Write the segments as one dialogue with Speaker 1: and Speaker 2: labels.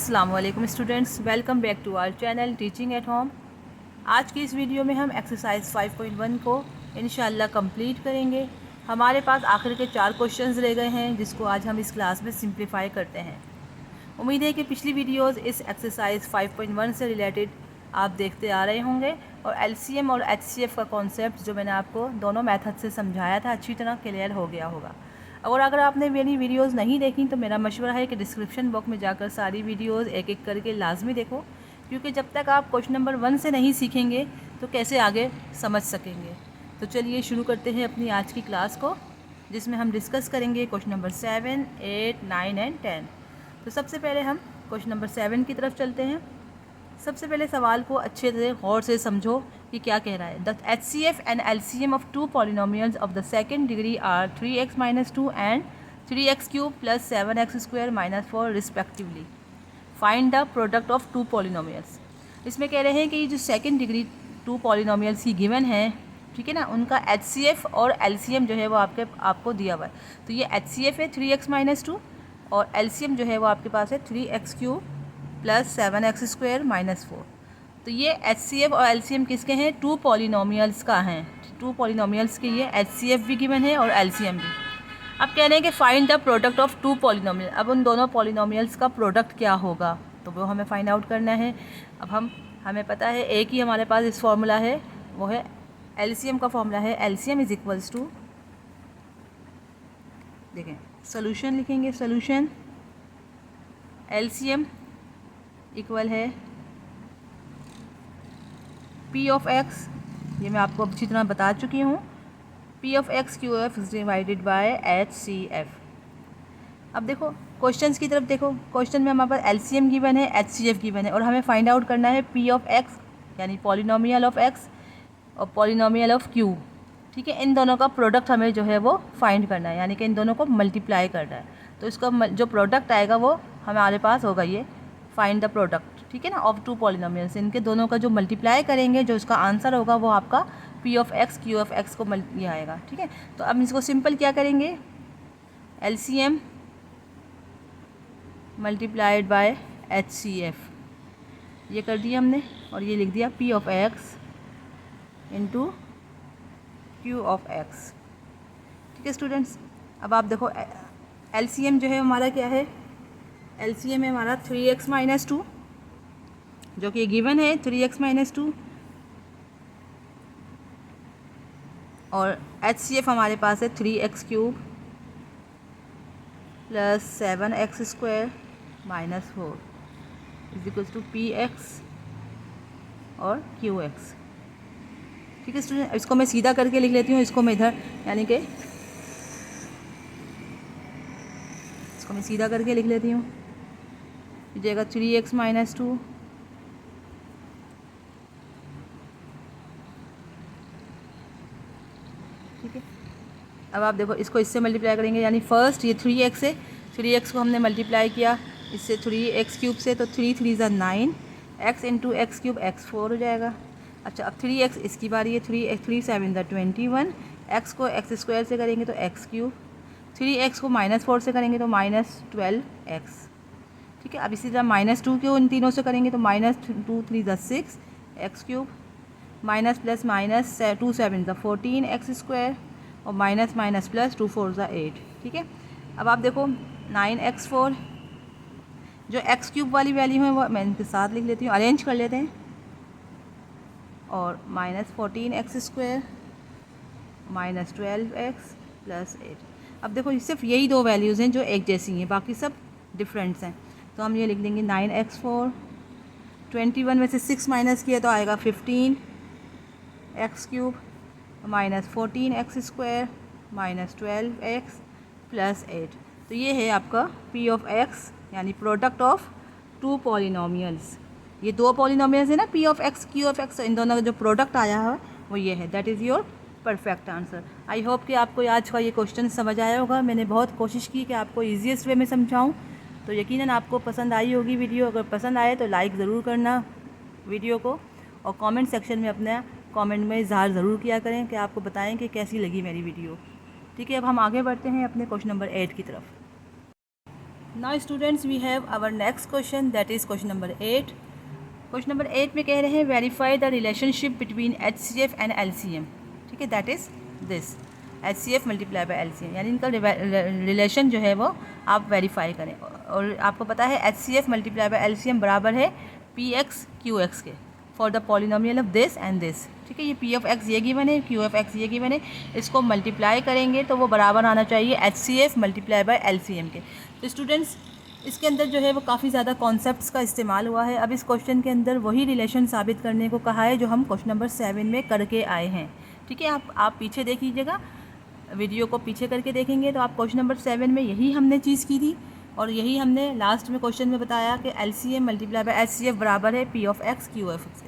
Speaker 1: अस्सलामुअलैकुम students, welcome back to our channel teaching at home. आज की इस वीडियो में हम एक्सरसाइज 5.1 को इंशाल्लाह कंप्लीट करेंगे। हमारे पास आखिर के 4 क्वेश्चंस रह गए हैं जिसको आज हम इस क्लास में सिंप्लीफाई करते हैं। उम्मीद है कि पिछली वीडियोस इस एक्सरसाइज 5.1 से रिलेटेड आप देखते आ रहे होंगे और एलसीएम और एचसीएफ का कॉन्सेप्ट जो मैंने आपको दोनों मेथड से समझाया था अच्छी तरह क्लियर हो गया होगा। और अगर आपने मेरी वीडियोस नहीं देखी तो मेरा मशवरा है कि डिस्क्रिप्शन बॉक्स में जाकर सारी वीडियोस एक एक करके लाजमी देखो, क्योंकि जब तक आप क्वेश्चन नंबर 1 से नहीं सीखेंगे तो कैसे आगे समझ सकेंगे। तो चलिए शुरू करते हैं अपनी आज की क्लास को, जिसमें हम डिस्कस करेंगे क्वेश्चन नंबर 7, 8, 9 एंड 10। तो सबसे पहले हम क्वेश्चन नंबर 7 की तरफ चलते हैं। सबसे पहले सवाल को अच्छे से गौर से समझो कि क्या कह रहा है। The HCF and LCM of two polynomials of the second degree are 3x-2 and 3x³ + 7x² - 4 respectively. Find the product of two polynomials. इसमें कह रहे हैं कि ये जो सेकेंड डिग्री टू पॉलिनोमियल्स की गिवन है, ठीक है ना, उनका HCF और LCM जो है वो आपको दिया हुआ है। तो ये HCF है 3x-2 और LCM जो है वो आपके पास है 3x³ + 7x² - 4। तो ये HCF और LCM किसके हैं? टू पॉलिनोमियल्स का हैं। टू पॉलिनोमियल्स के ये HCF भी गिवन है और LCM भी। अब कह रहे हैं कि find the product of two polynomial. अब उन दोनों पॉलिनोमियल्स का प्रोडक्ट क्या होगा तो वो हमें फाइंड आउट करना है। अब हमें पता है एक ही हमारे पास इस फॉर्मूला है, वो है LCM का फॉर्मूला है LCM = देखें सोल्यूशन लिखेंगे, सोल्यूशन LCM इक्वल है P ऑफ x, ये मैं आपको अच्छी तरह बता चुकी हूँ, P of x QF divided by HCF। अब देखो क्वेश्चंस की तरफ देखो, क्वेश्चन में हमारे पास LCM गिवन है, HCF गिवन है और हमें फाइंड आउट करना है P ऑफ x यानी पॉलिनोमियल ऑफ x और पॉलिनोमियल ऑफ q। ठीक है, इन दोनों का प्रोडक्ट हमें जो है वो फाइंड करना है, यानी कि इन दोनों को मल्टीप्लाई करना है। तो इसका जो प्रोडक्ट आएगा वो हमारे पास होगा ये फाइंड द प्रोडक्ट, ठीक है ना, ऑफ टू पॉलिनोमियल्स। इनके दोनों का जो मल्टीप्लाई करेंगे जो इसका आंसर होगा वो आपका P of x Q of x को ये आएगा। ठीक है, तो अब इसको सिंपल क्या करेंगे, LCM मल्टीप्लाइड बाय HCF, ये कर दिया हमने और ये लिख दिया P of x into Q of x। ठीक है स्टूडेंट्स, अब आप देखो LCM जो है हमारा क्या है, LCM है हमारा 3x-2 जो कि गिवन है 3x-2 और HCF हमारे पास है 3x³ + 7x² - 4 = Px और Qx। ठीक है स्टूडेंट, इसको मैं सीधा करके लिख लेती हूँ, इसको मैं इधर यानी कि इसको मैं सीधा करके लिख लेती हूँ, जाएगा 3x-2 ठीक है। अब आप देखो इसको इससे मल्टीप्लाई करेंगे, यानी फर्स्ट ये 3x है, 3x को हमने मल्टीप्लाई किया इससे 3x³ से, तो 3 3 = 9, x इंटू x³ x4 हो जाएगा। अच्छा अब 3x इसकी बारी है, 3 7 = 21, x को x² से करेंगे तो x³, 3x को -4 से करेंगे तो -12x। ठीक है, अब इसी तरह -2 को इन तीनों से करेंगे तो -2 3 = 6 x³ minus plus minus 2 7 = 14 x² और माइनस माइनस प्लस 2 4 = 8। ठीक है, अब आप देखो 9x4 जो x³ वाली वैल्यू है वो मैं इनके साथ लिख लेती हूँ, अरेंज कर लेते हैं, और -14x² -12x + 8। अब देखो सिर्फ यही दो वैल्यूज़ हैं जो एक जैसी हैं, बाकी सब डिफरेंट्स हैं। तो हम ये लिख देंगे 9x4, 21 में से 6 माइनस किया तो आएगा 15x³ -14x² -12x + 8। तो ये है आपका P ऑफ x यानी प्रोडक्ट ऑफ टू पॉलिनोमियल्स। ये दो पॉलिनोमियल्स है ना, P of x Q of x, इन दोनों का जो प्रोडक्ट आया है वो ये है। That is your perfect answer. I hope कि आपको आज का ये क्वेश्चन समझ आया होगा। मैंने बहुत कोशिश की कि आपको ईजीएस्ट वे में समझाऊँ, तो यकीनन आपको पसंद आई होगी वीडियो। अगर पसंद आए तो लाइक ज़रूर करना वीडियो को, और कमेंट सेक्शन में अपना कमेंट में इज़हार ज़रूर किया करें कि आपको बताएं कि कैसी लगी मेरी वीडियो। ठीक है, अब हम आगे बढ़ते हैं अपने क्वेश्चन नंबर 8 की तरफ। Now students we have our next question, that is question number 8। Question number 8 में कह रहे हैं verify the relationship between HCF and LCM। ठीक है, that is this HCF multiply by LCM, यानी इनका रिलेशन जो है वो आप वेरीफाई करें। और आपको पता है HCF मल्टीप्लाई बाय LCM बराबर है PX QX के for the polynomial of this and this. ठीक है, ये P ऑफ X ये गिवन है, Q ऑफ X ये गिवन है, इसको मल्टीप्लाई करेंगे तो वो बराबर आना चाहिए HCF मल्टीप्लाई बाय LCM के। तो स्टूडेंट्स इसके अंदर जो है वो काफ़ी ज़्यादा कॉन्सेप्ट्स का इस्तेमाल हुआ है। अब इस क्वेश्चन के अंदर वही रिलेशन साबित करने को कहा है जो हम क्वेश्चन नंबर 7 में करके आए हैं। ठीक है, आप पीछे देख लीजिएगा, वीडियो को पीछे करके देखेंगे तो आप क्वेश्चन नंबर 7 में यही हमने चीज़ की थी और यही हमने लास्ट में क्वेश्चन में बताया कि LCM मल्टीप्लाई बाय HCF बराबर है P of X Q of X।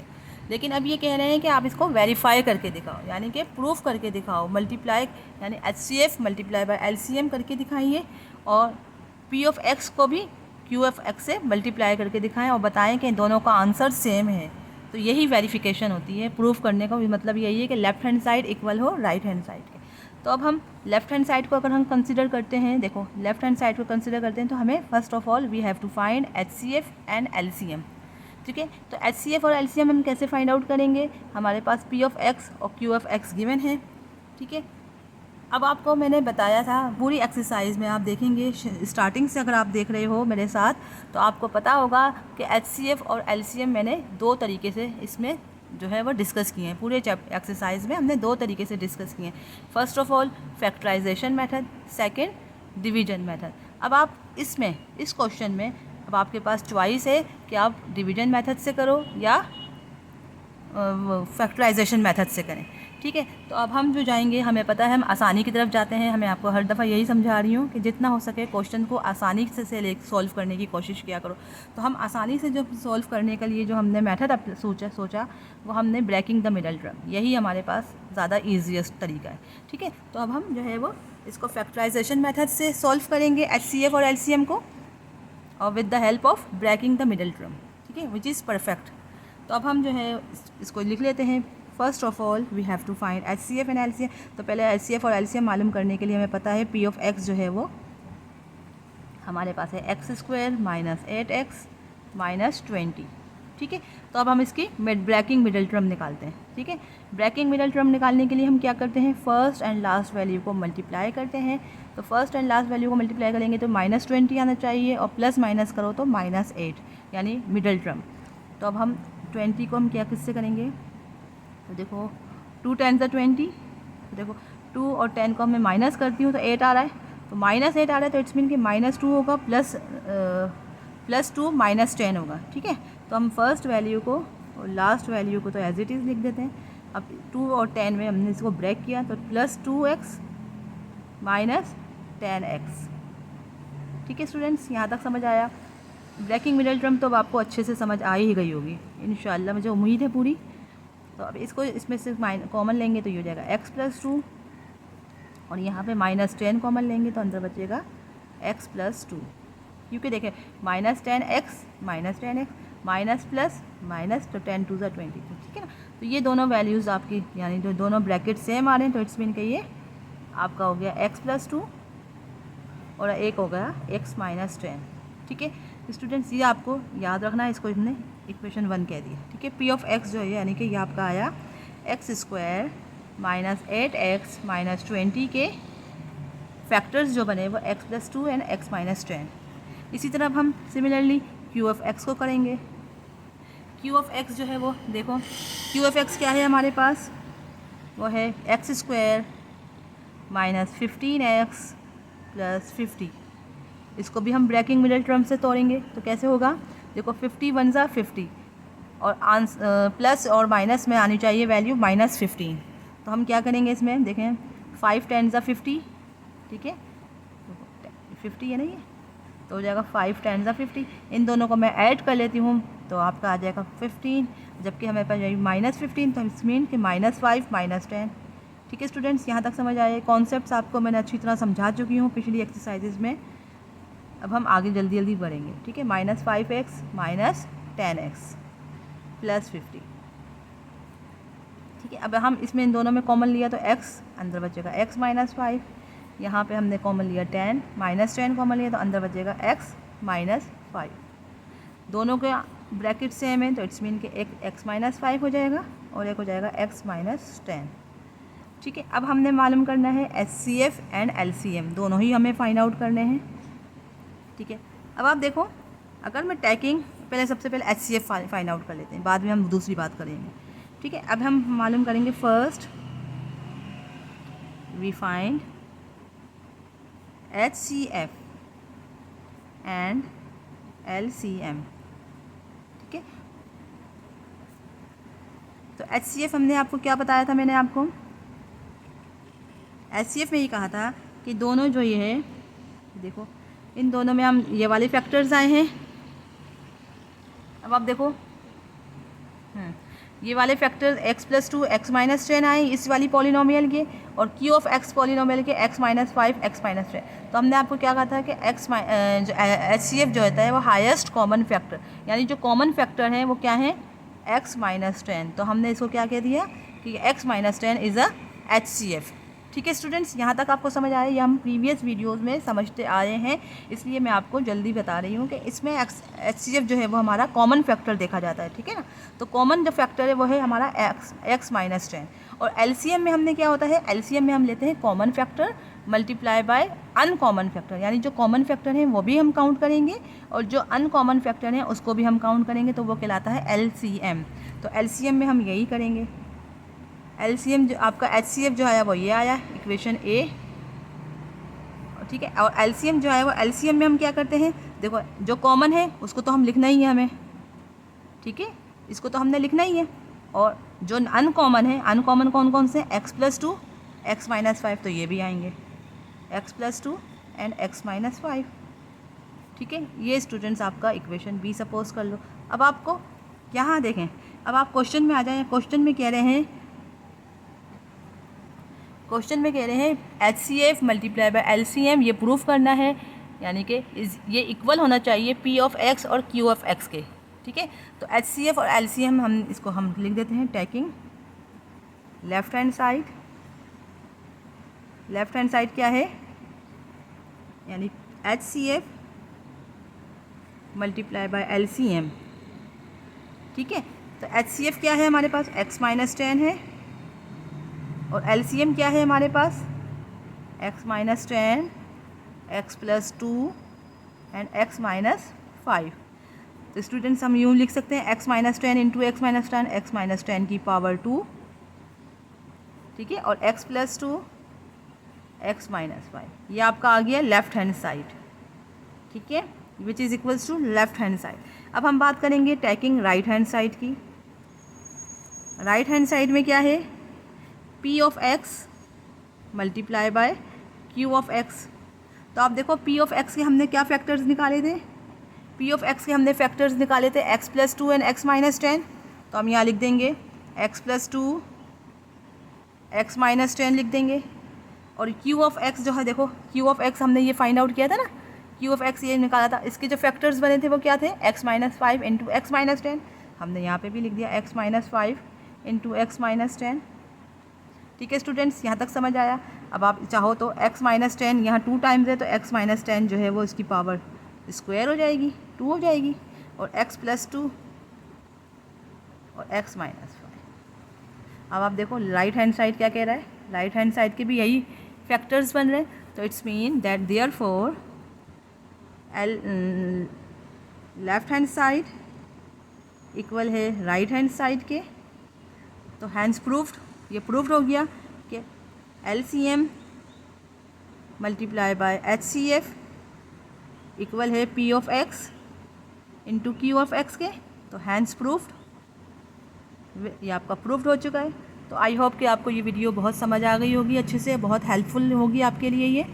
Speaker 1: लेकिन अब ये कह रहे हैं कि आप इसको वेरीफाई करके दिखाओ, यानी कि प्रूफ करके दिखाओ, मल्टीप्लाई यानी HCF मल्टीप्लाई बाय LCM करके दिखाइए और P ऑफ X को भी Q ऑफ X से मल्टीप्लाई करके दिखाएं और बताएं कि इन दोनों का आंसर सेम है। तो यही वेरिफिकेशन होती है। प्रूफ करने का मतलब यही है कि लेफ़्ट हैंड साइड इक्वल हो राइट हैंड साइड के। तो अब हम लेफ़्ट हैंड साइड को अगर हम कंसिडर करते हैं, देखो लेफ़्ट हैंड साइड को कंसिडर करते हैं तो हमें first of all we have to find HCF and LCM। ठीक है, तो HCF और LCM हम कैसे फाइंड आउट करेंगे? हमारे पास P ऑफ X और Q ऑफ X गिवन है। ठीक है, अब आपको मैंने बताया था पूरी एक्सरसाइज में आप देखेंगे स्टार्टिंग से अगर आप देख रहे हो मेरे साथ तो आपको पता होगा कि HCF और LCM मैंने दो तरीके से इसमें जो है वो डिस्कस किए हैं। पूरे एक्सरसाइज में हमने दो तरीके से डिस्कस किए हैं। First of all factorisation method, second division method. अब आप इसमें इस क्वेश्चन में अब आपके पास चॉइस है कि आप डिवीजन मेथड से करो या फैक्टराइजेशन मेथड से करें। ठीक है, तो अब हम जो जाएंगे, हमें पता है हम आसानी की तरफ जाते हैं। हमें आपको हर दफ़ा यही समझा रही हूँ कि जितना हो सके क्वेश्चन को आसानी से सॉल्व करने की कोशिश किया करो। तो हम आसानी से जो सॉल्व करने के लिए जो हमने मेथड सोचा वो हमने ब्रेकिंग द मिडल टर्म, यही हमारे पास ज़्यादा ईजीएस्ट तरीका है। ठीक है, तो अब हम जो है वो इसको फैक्टराइजेशन मेथड से सॉल्व करेंगे HCF और LCM को और with the help of breaking the middle term. ठीक है, विच इज़ परफेक्ट। तो अब हम जो है इसको लिख लेते हैं। First of all we have to find HCF and LCM। तो पहले HCF और LCM मालूम करने के लिए हमें पता है P ऑफ X जो है वो हमारे पास है x² माइनस 8x माइनस 20। ठीक है, तो अब हम इसकी ब्रेकिंग मिडल टर्म निकालते हैं। ठीक है, ब्रेकिंग मिडल टर्म निकालने के लिए हम क्या करते हैं, फर्स्ट एंड लास्ट वैल्यू को मल्टीप्लाई करते हैं। तो फर्स्ट एंड लास्ट वैल्यू को मल्टीप्लाई करेंगे तो -20 आना चाहिए और प्लस माइनस करो तो -8 यानी मिडल टर्म। तो अब हम 20 को हम क्या किससे करेंगे, तो देखो 2 10 × 20, तो देखो 2 और 10 को मैं माइनस करती हूँ तो 8 आ रहा है, तो -8 आ रहा है तो इट्स मीन कि -2 होगा +2 -10 होगा। ठीक है, तो हम फर्स्ट वैल्यू को और लास्ट वैल्यू को तो एज इट इज़ लिख देते हैं। अब 2 और 10 में हमने इसको ब्रेक किया तो +2x -10x। ठीक है स्टूडेंट्स, यहाँ तक समझ आया? ब्रेकिंग मिडल टर्म तो अब आपको अच्छे से समझ आ ही गई होगी इंशाल्लाह, मुझे उम्मीद है पूरी। तो अब इसको इसमें से कॉमन लेंगे तो ये हो जाएगा x + 2 और यहाँ पे -10 कॉमन लेंगे तो अंदर बचेगा x + 2, क्योंकि देखें -10x माइनस प्लस माइनस तो 10 2 × 20। ठीक है ना, तो ये दोनों वैल्यूज़ आपकी यानी जो दोनों ब्रैकेट सेम आ रहे हैं तो इट्स मीन कि ये आपका हो गया x + 2 और एक हो गया x - 10। ठीक है स्टूडेंट्स, ये आपको याद रखना है, इसको हमने इक्वेशन 1 कह दिया। ठीक है, P ऑफ X जो है यानी कि ये आपका आया x² - 8x - 20 के फैक्टर्स जो बने वो x + 2 एंड x - 10। इसी तरह अब हम सिमिलरली Q ऑफ X को करेंगे। Q ऑफ X जो है वो देखो, Q ऑफ X क्या है हमारे पास, वो है x² - 15x + 50। इसको भी हम ब्रेकिंग मिडल टर्म से तोड़ेंगे तो कैसे होगा, देखो 50 × 1 = 50 और प्लस और माइनस में आनी चाहिए वैल्यू -15। तो हम क्या करेंगे इसमें, देखें 5 × 10 = 50। ठीक है, 50 है ना ये, तो हो जाएगा 5 × 10 = 50। इन दोनों को मैं ऐड कर लेती हूँ तो आपका आ जाएगा 15, जबकि हमें पास जाएगी -15 तो इट्स मीन कि -5 -10। ठीक है स्टूडेंट्स, यहाँ तक समझ आए? कॉन्सेप्ट्स आपको मैंने अच्छी तरह समझा चुकी हूँ पिछली एक्सरसाइजेज में। अब हम आगे जल्दी जल्दी बढ़ेंगे। ठीक है, -5x - 10x + 50। ठीक है, अब हम इसमें इन दोनों में कॉमन लिया तो x अंदर बचेगा x - 5। यहाँ पे हमने कॉमन लिया 10 - 10 कॉमन लिया तो अंदर बचेगा x माइनस 5, दोनों के ब्रैकेट सेम है तो इट्स मीन कि एक x माइनस 5 हो जाएगा और एक हो जाएगा x माइनस 10। ठीक है, अब हमने मालूम करना है HCF एंड LCM, दोनों ही हमें फाइंड आउट करने हैं। ठीक है, अब आप देखो, अगर मैं टैकिंग पहले सबसे पहले HCF फाइंड आउट कर लेते हैं, बाद में हम दूसरी बात करेंगे। ठीक है, अब हम मालूम करेंगे first we find HCF and LCM। ठीक है, तो HCF हमने आपको क्या बताया था, मैंने आपको HCF में ये कहा था कि दोनों जो ये है, देखो इन दोनों में हम ये वाले फैक्टर्स आए हैं। अब आप देखो ये वाले फैक्टर्स x + 2 x - 10 आए इस वाली पॉलिनोमियल के, और q ऑफ x पॉलिनोमियल के x - 5 x - 10। तो हमने आपको क्या कहा था कि HCF जो होता है वो हाईएस्ट कॉमन फैक्टर, यानी जो कॉमन फैक्टर है वो क्या है, x - 10। तो हमने इसको क्या कह दिया कि x - 10 इज़ अ HCF। ठीक है स्टूडेंट्स, यहाँ तक आपको समझ आया, ये हम प्रीवियस वीडियोस में समझते आए हैं, इसलिए मैं आपको जल्दी बता रही हूँ कि इसमें HCF जो है वो हमारा कॉमन फैक्टर देखा जाता है। ठीक है ना, तो कॉमन जो फैक्टर है वो है हमारा x - 10। और LCM में हमने क्या होता है, LCM में हम लेते हैं common factor multiply by uncommon factor, यानी जो कॉमन फैक्टर हैं वो भी हम काउंट करेंगे और जो अनकॉमन फैक्टर हैं उसको भी हम काउंट करेंगे, तो वो कहलाता है LCM। तो LCM में हम यही करेंगे। LCM जो आपका HCF जो आया वो ये आया इक्वेशन A। ठीक है, और LCM जो आया वो LCM में हम क्या करते हैं, देखो जो कॉमन है उसको तो हम लिखना ही है हमें। ठीक है, इसको तो हमने लिखना ही है, और जो अनकॉमन है, अनकॉमन कौन कौन से, x + 2 x - 5, तो ये भी आएंगे x + 2 एंड x - 5। ठीक है, ये स्टूडेंट्स आपका इक्वेशन B सपोज कर लो। अब आपको यहाँ देखें, अब आप क्वेश्चन में आ जाएं, क्वेश्चन में कह रहे हैं HCF मल्टीप्लाई बाय LCM ये प्रूफ करना है, यानी कि ये इक्वल होना चाहिए P ऑफ x और Q ऑफ x के। ठीक है, तो HCF और LCM हम इसको हम लिख देते हैं taking left hand side. Left hand side क्या है, यानी HCF मल्टीप्लाई बाय LCM। ठीक है, तो HCF क्या है हमारे पास, x - 10 है, और LCM क्या है हमारे पास, x - 10 x + 2 एंड x - 5। तो स्टूडेंट्स हम यूँ लिख सकते हैं x - 10 इंटू x - 10, x - 10 की पावर 2। ठीक है, और x + 2 x - 5, ये आपका आ गया लेफ्ट हैंड साइड। ठीक है, which is equals to left hand side. अब हम बात करेंगे टेकिंग राइट हैंड साइड की। राइट हैंड साइड में क्या है, P of x multiply by Q of x। तो आप देखो P ऑफ x के हमने क्या फैक्टर्स निकाले थे, P ऑफ x के हमने फैक्टर्स निकाले थे x + 2 एंड x - 10। तो हम यहाँ लिख देंगे x + 2 x - 10 लिख देंगे, और Q ऑफ x जो है, देखो Q ऑफ x हमने ये फाइंड आउट किया था ना, Q ऑफ x ये निकाला था, इसके जो फैक्टर्स बने थे वो क्या थे, x - 5 इंटू x - 10। हमने यहाँ पे भी लिख दिया x - 5 इंटू x - 10। ठीक है स्टूडेंट्स, यहाँ तक समझ आया। अब आप चाहो तो x - 10 यहाँ 2 टाइम्स है, तो x - 10 जो है वो इसकी पावर स्क्वायर हो जाएगी, 2 हो जाएगी, और x + 2 और x - 5। अब आप देखो राइट हैंड साइड क्या कह रहा है, राइट हैंड साइड के भी यही फैक्टर्स बन रहे हैं, तो it's mean that therefore left hand side equal है राइट हैंड साइड के। तो हैंड्स प्रूफ्ड, ये प्रूफ्ड हो गया कि LCM multiply by HCF equal है P of x into Q of x के। तो हैंड्स प्रूफ्ड, ये आपका प्रूफ्ड हो चुका है। तो आई होप कि आपको ये वीडियो बहुत समझ आ गई होगी, अच्छे से बहुत हेल्पफुल होगी आपके लिए। ये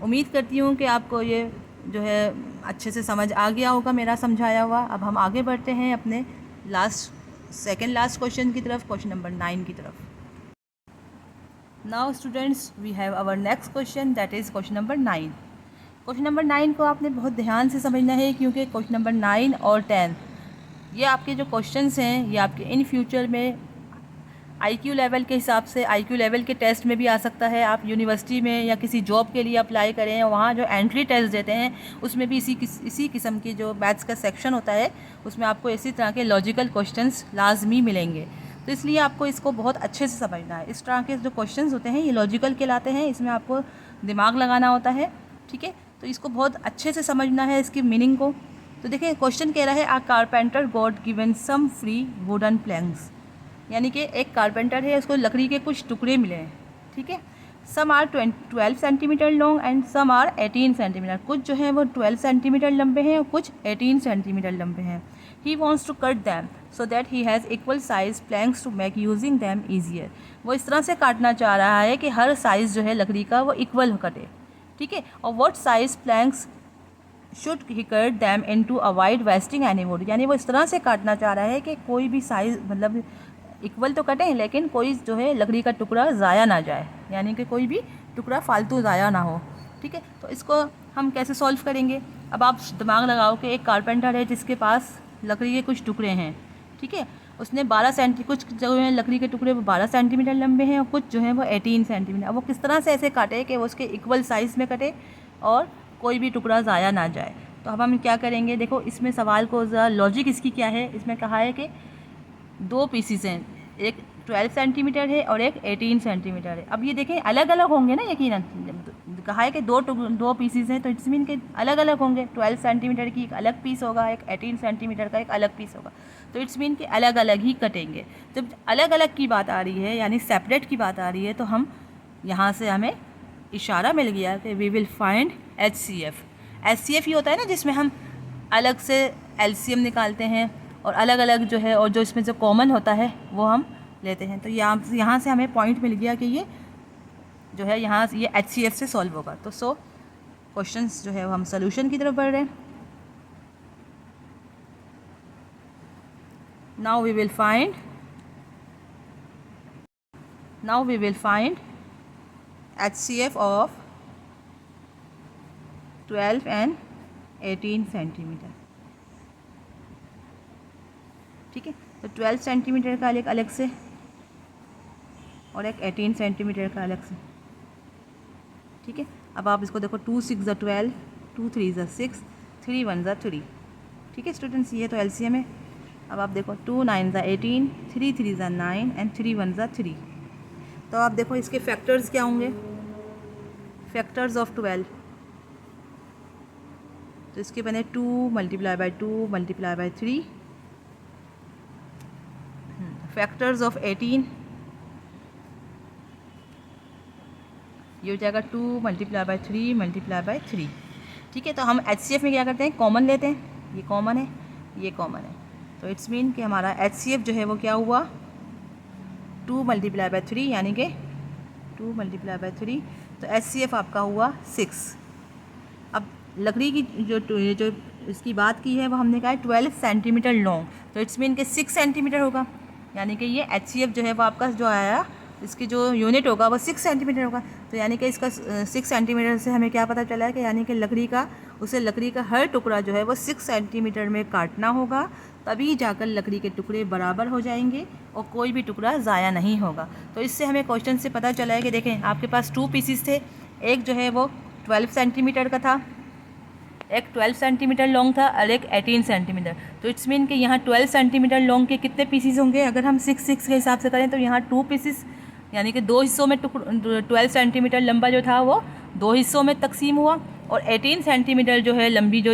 Speaker 1: उम्मीद करती हूँ कि आपको ये जो है अच्छे से समझ आ गया होगा मेरा समझाया हुआ। अब हम आगे बढ़ते हैं अपने सेकेंड लास्ट क्वेश्चन की तरफ, क्वेश्चन नंबर 9 की तरफ। Now students we have our next question, that is question number 9। Question number 9 को आपने बहुत ध्यान से समझना है, क्योंकि क्वेश्चन नंबर 9 और 10 ये आपके जो क्वेश्चंस हैं ये आपके इन फ्यूचर में आईक्यू लेवल के हिसाब से, आईक्यू लेवल के टेस्ट में भी आ सकता है। आप यूनिवर्सिटी में या किसी जॉब के लिए अप्लाई करें, वहाँ जो एंट्री टेस्ट देते हैं उसमें भी इसी किस्म की जो मैथ्स का सेक्शन होता है उसमें आपको इसी तरह के लॉजिकल क्वेश्चंस लाजमी मिलेंगे। तो इसलिए आपको इसको बहुत अच्छे से समझना है। इस तरह के जो क्वेश्चंस होते हैं ये लॉजिकल कहलाते हैं, इसमें आपको दिमाग लगाना होता है, ठीक है। तो इसको बहुत अच्छे से समझना है, इसकी मीनिंग को। तो देखिए क्वेश्चन कह रहा है a carpenter got given some free wooden planks, यानी कि एक कारपेंटर है, उसको लकड़ी के कुछ टुकड़े मिले हैं, ठीक है। Some are 12 centimetre long and some are 18 centimetre, कुछ जो है वो 12 सेंटीमीटर लंबे हैं और कुछ 18 सेंटीमीटर लंबे हैं। He wants to cut them so that he has equal size planks to make using them easier. वो इस तरह से काटना चाह रहा है कि हर साइज़ जो है लकड़ी का वो इक्वल कटे, ठीक है। और what size planks should he cut them in to avoid wasting any wood, यानी वो इस तरह से काटना चाह रहा है कि कोई भी साइज़ मतलब इक्वल तो कटें लेकिन कोई जो है लकड़ी का टुकड़ा ज़ाया ना जाए, यानी कि कोई भी टुकड़ा फालतू ज़ाया ना हो, ठीक है। तो इसको हम कैसे सॉल्व करेंगे? अब आप दिमाग लगाओ कि एक कारपेंटर है जिसके पास लकड़ी के कुछ टुकड़े हैं, ठीक है। उसने 12 कुछ जो है लकड़ी के टुकड़े वो 12 सेंटीमीटर लंबे हैं और कुछ जो है वो 18 सेंटीमीटर। अब वो किस तरह से ऐसे काटे कि वो उसके इक्वल साइज़ में कटे और कोई भी टुकड़ा ज़ाया ना जाए। तो अब हम क्या करेंगे, देखो इसमें सवाल को ज़रा लॉजिक इसकी क्या है। इसमें कहा है कि 2 पीसीस हैं, एक 12 सेंटीमीटर है और एक 18 सेंटीमीटर है। अब ये देखें अलग अलग होंगे ना, यकीनन कहा है कि दो पीसीस हैं तो इट्स मीन के अलग अलग होंगे। 12 सेंटीमीटर की एक अलग पीस होगा, एक 18 सेंटीमीटर का एक अलग पीस होगा, तो इट्स मीन के अलग अलग ही कटेंगे। जब अलग अलग की बात आ रही है यानी सेपरेट की बात आ रही है तो हम यहाँ से हमें इशारा मिल गया कि we will find HCF। HCF ये होता है ना जिसमें हम अलग से LCM निकालते हैं और अलग अलग जो है और जो इसमें जो कॉमन होता है वो हम लेते हैं। तो यहाँ से हमें पॉइंट मिल गया कि ये जो है यहाँ ये HCF से सॉल्व होगा। तो क्वेश्चंस जो है वो हम सोल्यूशन की तरफ बढ़ रहे हैं। Now we will find HCF of 12 and 18 centimetre, ठीक है। तो 12 सेंटीमीटर का एक अलग से और एक 18 सेंटीमीटर का अलग से, ठीक है। अब आप इसको देखो 2 6 12, 2 3 6, 3 1 3, ठीक है स्टूडेंट्स, ये तो LCM है। अब आप देखो 2 9 18, 3 3 9 एंड 3 1 3। तो आप देखो इसके फैक्टर्स क्या होंगे, फैक्टर्स ऑफ 12। तो इसके बने 2 multiply by 2 multiply by 3। Factors of 18 ये हो जाएगा 2 मल्टीप्लाई बाई 3 मल्टीप्लाई बाई 3, ठीक है। तो हम HCF में क्या करते हैं, कॉमन लेते हैं, ये कॉमन है, ये कॉमन है। तो इट्स मीन कि हमारा HCF जो है वो क्या हुआ 2 मल्टीप्लाई बाई 3, यानी कि 2 मल्टीप्लाई बाई 3। तो HCF आपका हुआ 6। अब लकड़ी की जो इसकी बात की है वो हमने कहा है 12 सेंटीमीटर लॉन्ग, तो इट्स मीन के 6 सेंटीमीटर होगा, यानी कि ये HCF जो है वो आपका जो आया इसकी जो यूनिट होगा वो 6 सेंटीमीटर होगा। तो यानी कि इसका 6 सेंटीमीटर से हमें क्या पता चला है कि यानी कि लकड़ी का हर टुकड़ा जो है वो 6 सेंटीमीटर में काटना होगा, तभी जाकर लकड़ी के टुकड़े बराबर हो जाएंगे और कोई भी टुकड़ा ज़ाया नहीं होगा। तो इससे हमें क्वेश्चन से पता चला है कि देखें आपके पास 2 पीसीस थे, एक जो है वो 12 सेंटीमीटर का था, एक 12 सेंटीमीटर लॉन्ग था और एक 18 सेंटीमीटर। तो इट्स मीन कि यहाँ 12 सेंटीमीटर लॉन्ग के कितने पीसीस होंगे, अगर हम 6 के हिसाब से करें तो यहाँ 2 पीसीस, यानी कि 2 हिस्सों में 12 सेंटीमीटर लंबा जो था वो 2 हिस्सों में तकसीम हुआ और 18 सेंटीमीटर जो है लंबी जो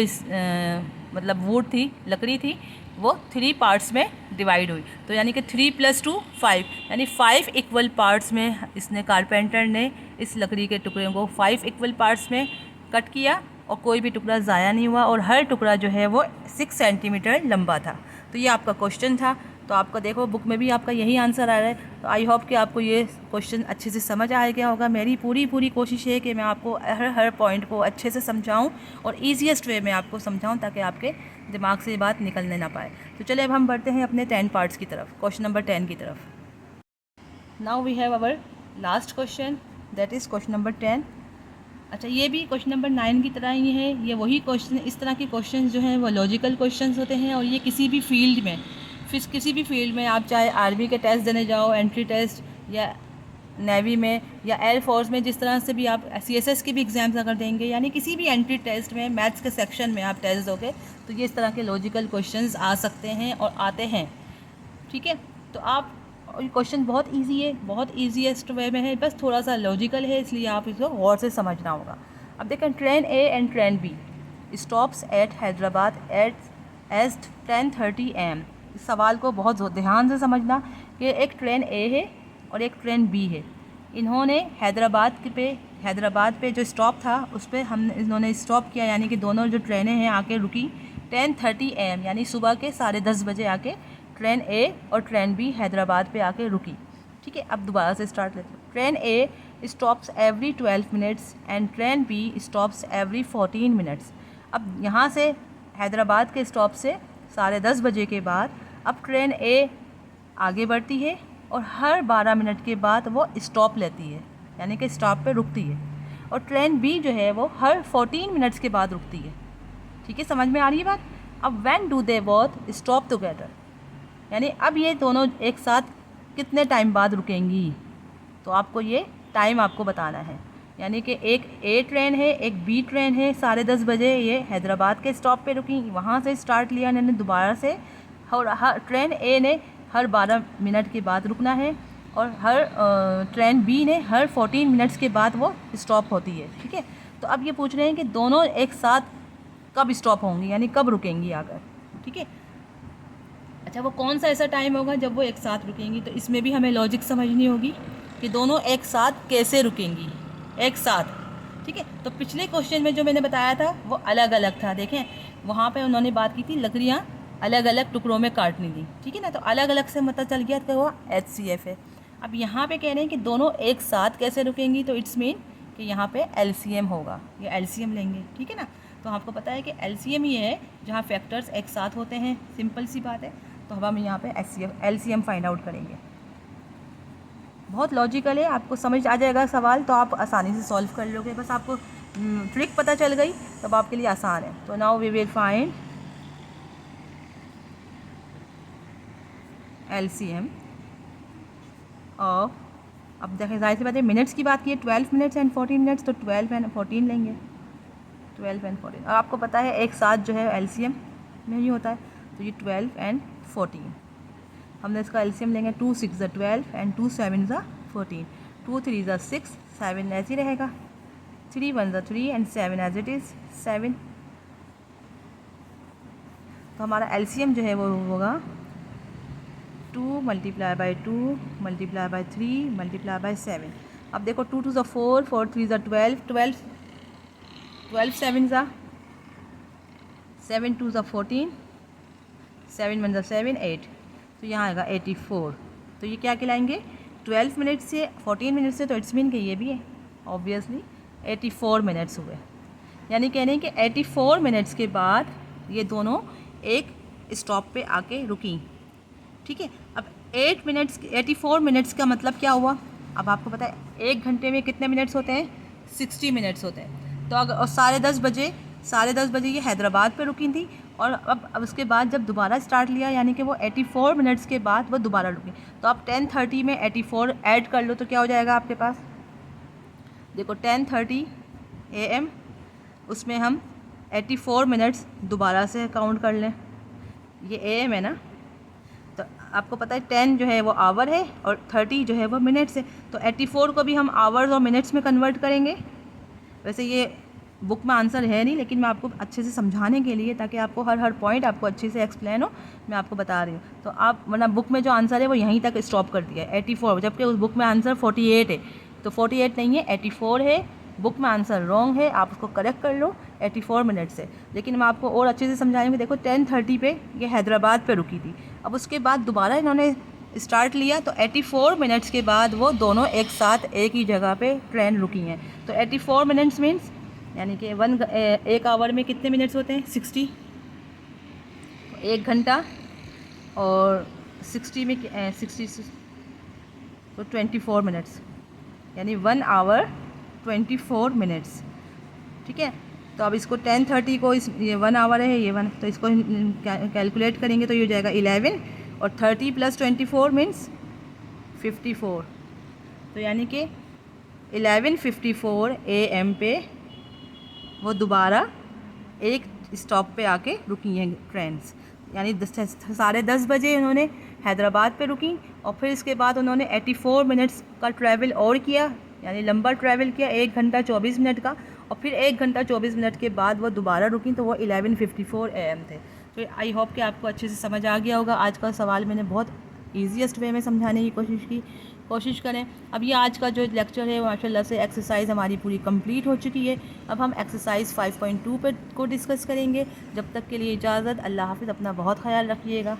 Speaker 1: मतलब वुड थी, लकड़ी थी, वो 3 पार्ट्स में डिवाइड हुई। तो यानी कि 3 + 2 5, यानी 5 इक्वल पार्ट्स में इसने कारपेंटर ने इस लकड़ी के टुकड़े को 5 इक्वल पार्ट्स में कट किया और कोई भी टुकड़ा ज़ाया नहीं हुआ और हर टुकड़ा जो है वो 6 सेंटीमीटर लंबा था। तो ये आपका क्वेश्चन था। तो आपका देखो बुक में भी आपका यही आंसर आ रहा है। तो आई होप कि आपको ये क्वेश्चन अच्छे से समझ आ गया होगा। मेरी पूरी कोशिश है कि मैं आपको हर पॉइंट को अच्छे से समझाऊं और ईजीएस्ट वे में आपको समझाऊं ताकि आपके दिमाग से ये बात निकलने ना पाए। तो चलिए अब हम बढ़ते हैं अपने 10 पार्ट्स की तरफ, क्वेश्चन नंबर 10 की तरफ। Now we have our last question, that is question number 10। अच्छा, ये भी क्वेश्चन नंबर 9 की तरह ही है। ये वही क्वेश्चन, इस तरह के क्वेश्चन जो हैं वो लॉजिकल क्वेश्चंस होते हैं और ये किसी भी फील्ड फिर किसी भी फील्ड में आप चाहे आर्मी के टेस्ट देने जाओ, एंट्री टेस्ट, या नेवी में या एयर फोर्स में, जिस तरह से भी आप CSS की भी एग्ज़ाम्स अगर देंगे, यानी किसी भी एंट्री टेस्ट में मैथ्स के सेक्शन में आप टेस्ट दोगे तो ये इस तरह के लॉजिकल क्वेश्चंस आ सकते हैं और आते हैं। ठीक है, तो आप ये क्वेश्चन बहुत इजी है, बहुत ईजीएस्ट वे में है, बस थोड़ा सा लॉजिकल है, इसलिए आप इसको गौर से समझना होगा। अब देखें, train A and train B stops at Hyderabad at 10:30 AM। इस सवाल को बहुत ध्यान से समझना कि एक ट्रेन A है और एक ट्रेन B है। इन्होंने हैदराबाद पे जो स्टॉप था उस पर इन्होंने स्टॉप किया, यानी कि दोनों जो ट्रेनें हैं आके रुकी 10:30 AM, यानी सुबह के 10:30 बजे आके ट्रेन A और ट्रेन B हैदराबाद पे आके रुकी। ठीक है, अब दोबारा से स्टार्ट लेते हैं। Train A stops every 12 minutes and train B stops every 14 minutes. अब यहाँ से हैदराबाद के स्टॉप से 10:30 बजे के बाद अब ट्रेन A आगे बढ़ती है और हर 12 मिनट के बाद वो स्टॉप लेती है, यानी कि स्टॉप पे रुकती है। और ट्रेन B जो है वो हर 14 मिनट्स के बाद रुकती है। ठीक है, समझ में आ रही है बात। अब when do they both stop together, यानी अब ये दोनों एक साथ कितने टाइम बाद रुकेंगी, तो आपको ये टाइम आपको बताना है। यानी कि एक A ट्रेन है, एक B ट्रेन है, 10:30 बजे ये हैदराबाद के स्टॉप पे रुकी, वहाँ से स्टार्ट लिया इन्होंने दोबारा से, और ट्रेन A ने हर 12 मिनट के बाद रुकना है और हर ट्रेन B ने हर 14 मिनट्स के बाद वो स्टॉप होती है। ठीक है, तो अब ये पूछ रहे हैं कि दोनों एक साथ कब स्टॉप होंगी, यानी कब रुकेंगी आकर। ठीक है, अच्छा, वो कौन सा ऐसा टाइम होगा जब वो एक साथ रुकेंगी, तो इसमें भी हमें लॉजिक समझनी होगी कि दोनों एक साथ कैसे रुकेंगी एक साथ। ठीक है, तो पिछले क्वेश्चन में जो मैंने बताया था वो अलग अलग था। देखें, वहाँ पे उन्होंने बात की थी लकड़ियाँ अलग अलग टुकड़ों में काटनी थी। ठीक है ना, तो अलग अलग से पता चल गया कि वो HCF है। अब यहाँ पे कह रहे हैं कि दोनों एक साथ कैसे रुकेंगी, तो इट्स मीन कि यहाँ पे LCM होगा, ये LCM लेंगे। ठीक है ना, तो आपको पता है कि LCM ही है जहाँ फैक्टर्स एक साथ होते हैं, सिंपल सी बात है। तो हम यहाँ पे LCM फाइंड आउट करेंगे। बहुत लॉजिकल है, आपको समझ आ जाएगा सवाल तो आप आसानी से सॉल्व कर लोगे। बस आपको ट्रिक पता चल गई तब आपके लिए आसान है। तो now we will find LCM of, अब देखें जाहिर सी बात है मिनट्स की बात की है, 12 मिनट्स एंड 14 मिनट्स, तो 12 एंड 14 लेंगे, 12 एंड 14। और आपको पता है एक साथ जो है LCM में ही होता है, तो ये 12 एंड 14 हमने इसका LCM लेंगे। 2 6 ज़ा 12 एंड 2 7 ज़ा 14, 2 3 ज़ा 6, 7 ऐसे ही रहेगा, 3 1 ज़ा 3 एंड 7 एज इट इज़ 7। तो हमारा LCM जो है वो होगा 2 multiply by 2 multiply by 3 multiply by 7। अब देखो 2 2 ज़ा 4, 4 3 ज़ा 12, 12 7 ज़ा 7 2 ज़ा 14, 7 1 ज़ा 7 8, तो यहाँ आएगा 84। तो ये क्या कहलाएंगे, 12 मिनट से 14 मिनट से, तो इट्स मीन कि ये भी है ऑब्वियसली 84 मिनट्स हुए। यानी कह रहे हैं कि 84 मिनट्स के बाद ये दोनों एक स्टॉप पे आके रुकी। ठीक है, अब 84 मिनट्स का मतलब क्या हुआ, अब आपको पता है 1 घंटे में कितने मिनट्स होते हैं, 60 मिनट्स होते हैं। तो अगर 10:30 बजे ये हैदराबाद पे रुकी थी, और अब उसके बाद जब दोबारा स्टार्ट लिया, यानी कि वो 84 मिनट्स के बाद वो दोबारा रुकी। तो आप 10:30 में 84 ऐड कर लो तो क्या हो जाएगा आपके पास, देखो 10:30 AM, उसमें हम 84 मिनट्स दोबारा से काउंट कर लें, ये AM है ना, तो आपको पता है 10 जो है वो आवर है और 30 जो है वो मिनट्स है। तो 84 को भी हम आवर्स और मिनट्स में कन्वर्ट करेंगे। वैसे ये बुक में आंसर है नहीं, लेकिन मैं आपको अच्छे से समझाने के लिए, ताकि आपको हर पॉइंट आपको अच्छे से एक्सप्लेन हो, मैं आपको बता रही हूँ। तो आप वरना बुक में जो आंसर है वो यहीं तक स्टॉप कर दिया है 84, जबकि उस बुक में आंसर 48 है। तो 48 नहीं है, 84 है, बुक में आंसर रॉन्ग है, आप उसको करेक्ट कर लो 84 मिनट से। लेकिन मैं आपको और अच्छे से समझाएंगे। देखो 10:30 पे ये हैदराबाद पे रुकी थी, अब उसके बाद दोबारा इन्होंने स्टार्ट लिया, तो 84 मिनट्स के बाद वो दोनों एक साथ एक ही जगह पे ट्रेन रुकी हैं। तो 84 मिनट्स मीन्स यानी कि 1 आवर में कितने मिनट्स होते हैं, 60, 1 घंटा, और 60 में 60 तो 24 मिनट्स, यानी 1 आवर 24 मिनट्स। ठीक है, तो अब इसको 10:30 को ये 1 आवर है, ये 1, तो इसको कैलकुलेट करेंगे तो ये हो जाएगा 11, और 30 + 24 मीन्स 54। तो यानी कि 11:54 AM पे वो दोबारा एक स्टॉप पे आके रुकी हैं ट्रेन्स, यानी 10:30 बजे उन्होंने हैदराबाद पे रुकी और फिर इसके बाद उन्होंने 84 मिनट्स का ट्रैवल और किया, यानी लंबा ट्रैवल किया 1 घंटा 24 मिनट का, और फिर 1 घंटा 24 मिनट के बाद वो दोबारा रुकी तो वो 11:54 AM थे। तो आई होप कि आपको अच्छे से समझ आ गया होगा। आज का सवाल मैंने बहुत ईजीएस्ट वे में समझाने की कोशिश करें। अब ये आज का जो लेक्चर है माशाल्लाह से एक्सरसाइज हमारी पूरी कंप्लीट हो चुकी है। अब हम एक्सरसाइज 5.2 पर को डिस्कस करेंगे। जब तक के लिए इजाज़त। अल्लाह हाफ़िज़। अपना बहुत ख्याल रखिएगा।